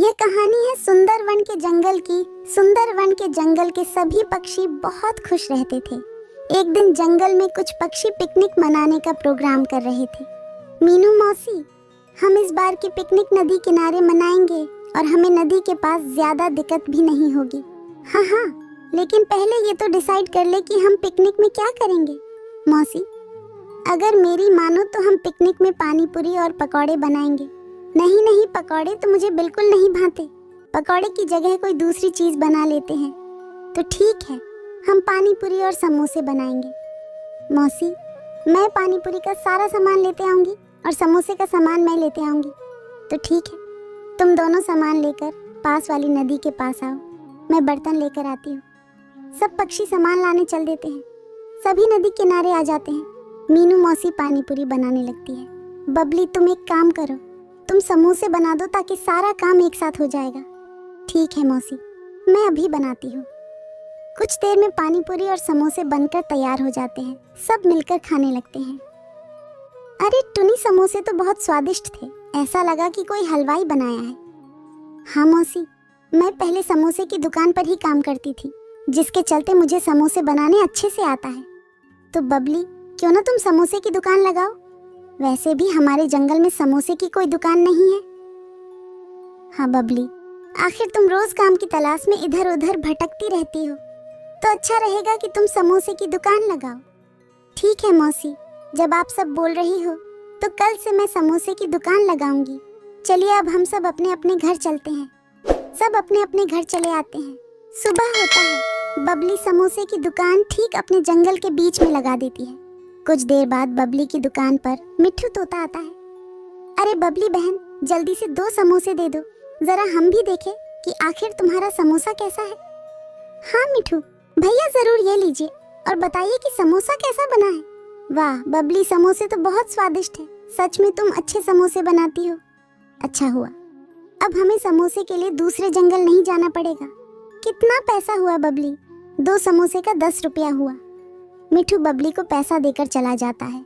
यह कहानी है सुंदर वन के जंगल की। सुंदर वन के जंगल के सभी पक्षी बहुत खुश रहते थे। एक दिन जंगल में कुछ पक्षी पिकनिक मनाने का प्रोग्राम कर रहे थे। मीनू मौसी, हम इस बार की पिकनिक नदी किनारे मनाएंगे और हमें नदी के पास ज्यादा दिक्कत भी नहीं होगी। हाँ हाँ, लेकिन पहले ये तो डिसाइड कर ले कि हम पिकनिक में क्या करेंगे। मौसी, अगर मेरी मानो तो हम पिकनिक में पानी पूरी और पकौड़े बनाएंगे। नहीं नहीं, पकौड़े तो मुझे बिल्कुल नहीं भाते। पकौड़े की जगह कोई दूसरी चीज बना लेते हैं। तो ठीक है, हम पानी पूरी और समोसे बनाएंगे। मौसी, मैं पानी पूरी का सारा सामान लेते आऊंगी और समोसे का सामान मैं लेते आऊंगी। तो ठीक है, तुम दोनों सामान लेकर पास वाली नदी के पास आओ, मैं बर्तन लेकर आती हूँ। सब पक्षी सामान लाने चल देते हैं। सभी नदी किनारे आ जाते हैं। मीनू मौसी पानी पूरी बनाने लगती है। बबली, तुम एक काम करो, तुम समोसे बना दो ताकि सारा काम एक साथ हो जाएगा। ठीक है मौसी, मैं अभी बनाती हूँ। कुछ देर में पानी पूरी और समोसे बनकर तैयार हो जाते हैं। सब मिलकर खाने लगते हैं। अरे टुनी, समोसे तो बहुत स्वादिष्ट थे। ऐसा लगा कि कोई हलवाई बनाया है। हाँ मौसी, मैं पहले समोसे की दुकान पर ही काम करती थी, जिसके चलते मुझे समोसे बनाने अच्छे से आता है। तो बबली, क्यों ना तुम समोसे की दुकान लगाओ। वैसे भी हमारे जंगल में समोसे की कोई दुकान नहीं है। हाँ बबली, आखिर तुम रोज काम की तलाश में इधर उधर भटकती रहती हो, तो अच्छा रहेगा कि तुम समोसे की दुकान लगाओ। ठीक है मौसी, जब आप सब बोल रही हो तो कल से मैं समोसे की दुकान लगाऊंगी। चलिए अब हम सब अपने अपने घर चलते हैं। सब अपने अपने घर चले आते हैं। सुबह होता है। बबली समोसे की दुकान ठीक अपने जंगल के बीच में लगा देती है। कुछ देर बाद बबली की दुकान पर मिट्ठू तोता आता है। अरे बबली बहन, जल्दी से 2 समोसे दे दो, जरा हम भी देखें कि आखिर तुम्हारा समोसा कैसा है। हाँ मिट्ठू भैया, जरूर ये लीजिए और बताइए कि समोसा कैसा बना है। वाह बबली, समोसे तो बहुत स्वादिष्ट है। सच में तुम अच्छे समोसे बनाती हो। अच्छा हुआ, अब हमें समोसे के लिए दूसरे जंगल नहीं जाना पड़ेगा। कितना पैसा हुआ बबली? 2 समोसे का 10 रुपया हुआ। मिट्ठू बबली को पैसा देकर चला जाता है।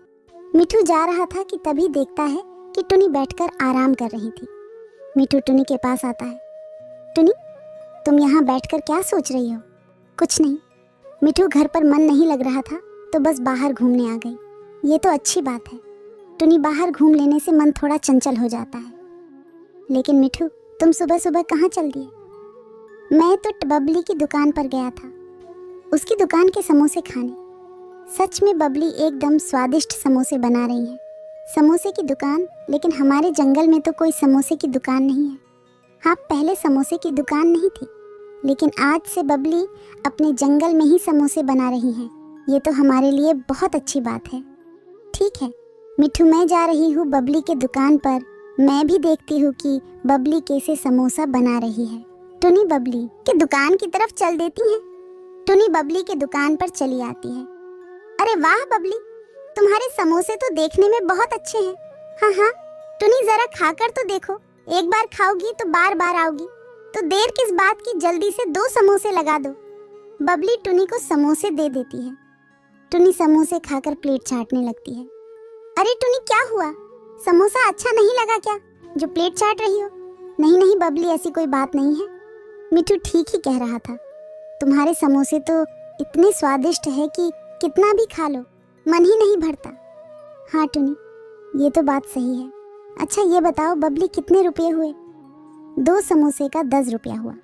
मिट्ठू जा रहा था कि तभी देखता है कि टुनी बैठकर आराम कर रही थी। मिट्ठू टुनी के पास आता है। टुनी, तुम यहाँ बैठकर क्या सोच रही हो? कुछ नहीं। मिट्ठू घर पर मन नहीं लग रहा था तो बस बाहर घूमने आ गई। ये तो अच्छी बात है। टुनी बाहर घूम लेने से मन थोड़ा चंचल हो जाता है। लेकिन मिट्ठू, तुम सुबह सुबह कहाँ चल दिए? मैं तो बबली की दुकान पर गया था, उसकी दुकान के समोसे खाने। सच में बबली एकदम स्वादिष्ट समोसे बना रही है। समोसे की दुकान? लेकिन हमारे जंगल में तो कोई समोसे की दुकान नहीं है। हाँ, पहले समोसे की दुकान नहीं थी, लेकिन आज से बबली अपने जंगल में ही समोसे बना रही है। ये तो हमारे लिए बहुत अच्छी बात है। ठीक है मिट्ठू, मैं जा रही हूँ बबली के दुकान पर। मैं भी देखती हूँ कि बबली कैसे समोसा बना रही है। टुनी बबली के दुकान की तरफ चल देती है। टुनी बबली के दुकान पर चली आती है। अरे वाह बबली, तुम्हारे समोसे तो देखने में बहुत अच्छे हैं। हाँ हाँ टुनी, जरा खाकर तो देखो। एक बार खाओगी तो बार बार आओगी। तो देर किस बात की, जल्दी से 2 समोसे लगा दो। बबली टुनी को समोसे दे देती है। टुनी समोसे खाकर प्लेट चाटने लगती है। अरे टुनी, क्या हुआ? समोसा अच्छा नहीं लगा क्या, जो प्लेट चाट रही हो? नहीं नहीं बबली, ऐसी कोई बात नहीं है। मिट्ठू ठीक ही कह रहा था। तुम्हारे समोसे तो इतने स्वादिष्ट है कि कितना भी खा लो, मन ही नहीं भरता। हाँ टुनी, ये तो बात सही है। अच्छा ये बताओ बबली, कितने रुपये हुए? 2 समोसे का 10 रुपया हुआ।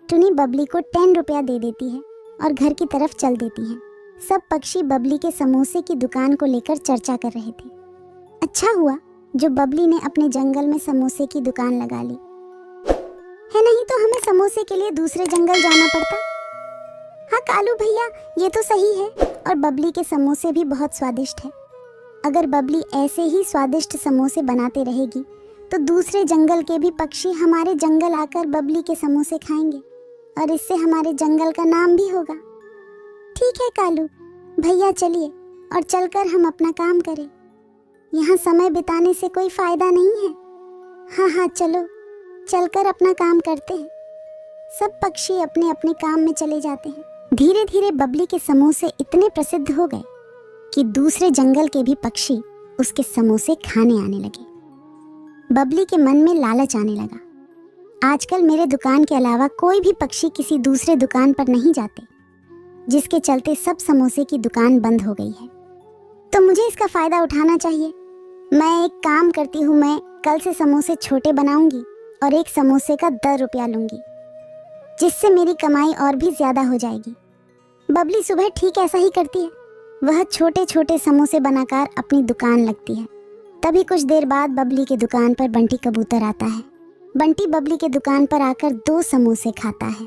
टुनी बबली को 10 रुपया दे देती है और घर की तरफ चल देती है। सब पक्षी बबली के समोसे की दुकान को लेकर चर्चा कर रहे थे। अच्छा हुआ जो बबली ने अपने जंगल में समोसे की दुकान लगा ली है, नहीं तो हमें समोसे के लिए दूसरे जंगल जाना पड़ता। हाँ कालू भैया, ये तो सही है। और बबली के समोसे भी बहुत स्वादिष्ट है। अगर बबली ऐसे ही स्वादिष्ट समोसे बनाते रहेगी तो दूसरे जंगल के भी पक्षी हमारे जंगल आकर बबली के समोसे खाएंगे और इससे हमारे जंगल का नाम भी होगा। ठीक है कालू भैया, चलिए और चलकर हम अपना काम करें। यहाँ समय बिताने से कोई फायदा नहीं है। हाँ हाँ चलो, चलकर अपना काम करते हैं। सब पक्षी अपने अपने काम में चले जाते हैं। धीरे धीरे बबली के समोसे इतने प्रसिद्ध हो गए कि दूसरे जंगल के भी पक्षी उसके समोसे खाने आने लगे। बबली के मन में लालच आने लगा। आजकल मेरे दुकान के अलावा कोई भी पक्षी किसी दूसरे दुकान पर नहीं जाते, जिसके चलते सब समोसे की दुकान बंद हो गई है। तो मुझे इसका फायदा उठाना चाहिए। मैं एक काम करती हूँ, मैं कल से समोसे छोटे बनाऊंगी और एक समोसे का 10 रुपया लूंगी, जिससे मेरी कमाई और भी ज्यादा हो जाएगी। बबली सुबह ठीक ऐसा ही करती है। वह छोटे छोटे समोसे बनाकर अपनी दुकान लगती है। तभी कुछ देर बाद बबली के दुकान पर बंटी कबूतर आता है। बंटी बबली के दुकान पर आकर 2 समोसे खाता है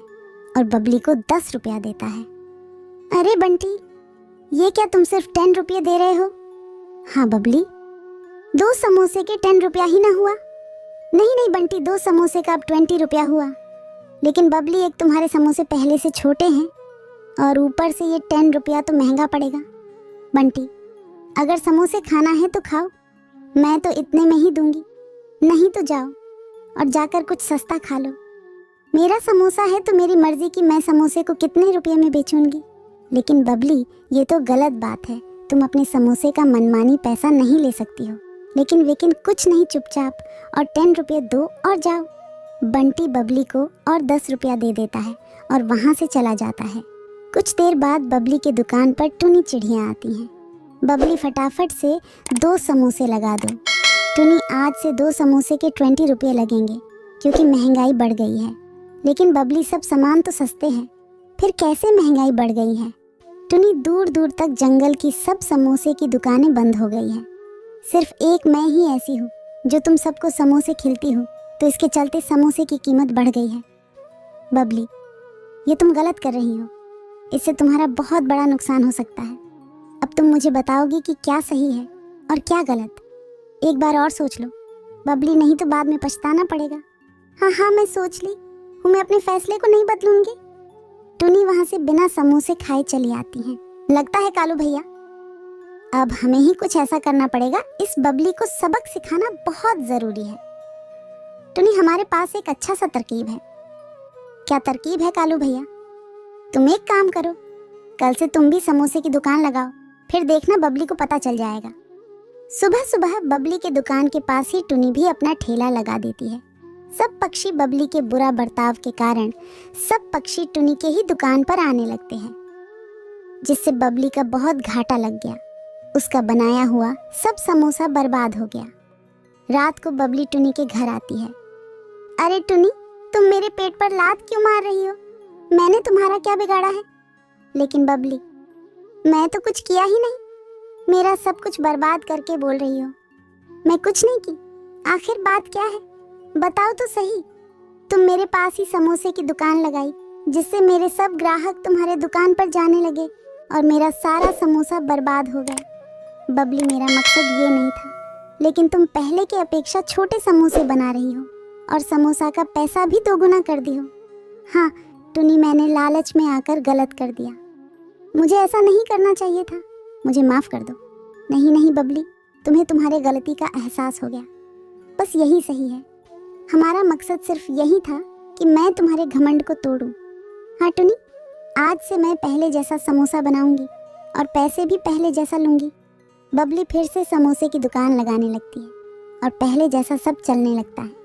और बबली को 10 रुपया देता है। अरे बंटी, ये क्या तुम सिर्फ 10 रुपये दे रहे हो? हाँ बबली, 2 समोसे के 10 रुपया ही ना हुआ? नहीं नहीं बंटी, 2 समोसे का अब 20 रुपया हुआ। लेकिन बबली, एक तुम्हारे समोसे पहले से छोटे हैं और ऊपर से ये 10 रुपया तो महंगा पड़ेगा। बंटी, अगर समोसे खाना है तो खाओ, मैं तो इतने में ही दूंगी। नहीं तो जाओ और जाकर कुछ सस्ता खा लो। मेरा समोसा है तो मेरी मर्जी कि मैं समोसे को कितने रुपये में बेचूंगी। लेकिन बबली, ये तो गलत बात है। तुम अपने समोसे का मनमानी पैसा नहीं ले सकती हो। लेकिन कुछ नहीं, चुपचाप और 10 रुपये दो और जाओ। बंटी बबली को और 10 रुपया दे देता है और वहाँ से चला जाता है। कुछ देर बाद बबली के दुकान पर टुनी चिड़ियाँ आती हैं। बबली, फटाफट से 2 समोसे लगा दो। टुनी, आज से 2 समोसे के 20 रुपये लगेंगे क्योंकि महंगाई बढ़ गई है। लेकिन बबली, सब सामान तो सस्ते हैं, फिर कैसे महंगाई बढ़ गई है? टुनी, दूर दूर तक जंगल की सब समोसे की दुकानें बंद हो गई हैं। सिर्फ एक मैं ही ऐसी हूँ जो तुम सबको समोसे खिलती हूँ, तो इसके चलते समोसे की कीमत बढ़ गई है। बबली, ये तुम गलत कर रही हो। इससे तुम्हारा बहुत बड़ा नुकसान हो सकता है। अब तुम मुझे बताओगी कि क्या सही है और क्या गलत। एक बार और सोच लो बबली, नहीं तो बाद में पछताना पड़ेगा। हाँ हाँ, मैं सोच ली हूँ, मैं अपने फैसले को नहीं बदलूंगी। टुनी वहाँ से बिना समोसे खाए चली आती हैं। लगता है कालू भैया, अब हमें ही कुछ ऐसा करना पड़ेगा। इस बबली को सबक सिखाना बहुत जरूरी है। टुनी, हमारे पास एक अच्छा सा तरकीब है। क्या तरकीब है कालू भैया? तुम एक काम करो, कल से तुम भी समोसे की दुकान लगाओ, फिर देखना बबली को पता चल जाएगा। सुबह सुबह बबली के दुकान के पास ही टुनी भी अपना ठेला लगा देती है। सब पक्षी बबली के बुरा बर्ताव के कारण सब पक्षी टुनी के ही दुकान पर आने लगते हैं, जिससे बबली का बहुत घाटा लग गया। उसका बनाया हुआ सब समोसा बर्बाद हो गया। रात को बबली टुनी के घर आती है। अरे टुनी, तुम मेरे पेट पर लात क्यों मार रही हो? मैंने तुम्हारा क्या बिगाड़ा है? लेकिन बबली, मैं तो कुछ किया ही नहीं। मेरा सब कुछ बर्बाद करके बोल रही हो। मैं कुछ नहीं की। आखिर बात क्या है, बताओ तो सही। तुम मेरे पास ही समोसे की दुकान लगाई, जिससे मेरे सब ग्राहक तुम्हारे दुकान पर जाने लगे और मेरा सारा समोसा बर्बाद हो गया। बबली, मेरा मकसद ये नहीं था, लेकिन तुम पहले की अपेक्षा छोटे समोसे बना रही हो और समोसा का पैसा भी 2 गुना कर दी हो। हाँ टुनी, मैंने लालच में आकर गलत कर दिया। मुझे ऐसा नहीं करना चाहिए था, मुझे माफ़ कर दो। नहीं नहीं बबली, तुम्हें तुम्हारे गलती का एहसास हो गया, बस यही सही है। हमारा मकसद सिर्फ यही था कि मैं तुम्हारे घमंड को तोड़ूं। हाँ टुनी, आज से मैं पहले जैसा समोसा बनाऊंगी और पैसे भी पहले जैसा लूंगी। बबली फिर से समोसे की दुकान लगाने लगती है और पहले जैसा सब चलने लगता है।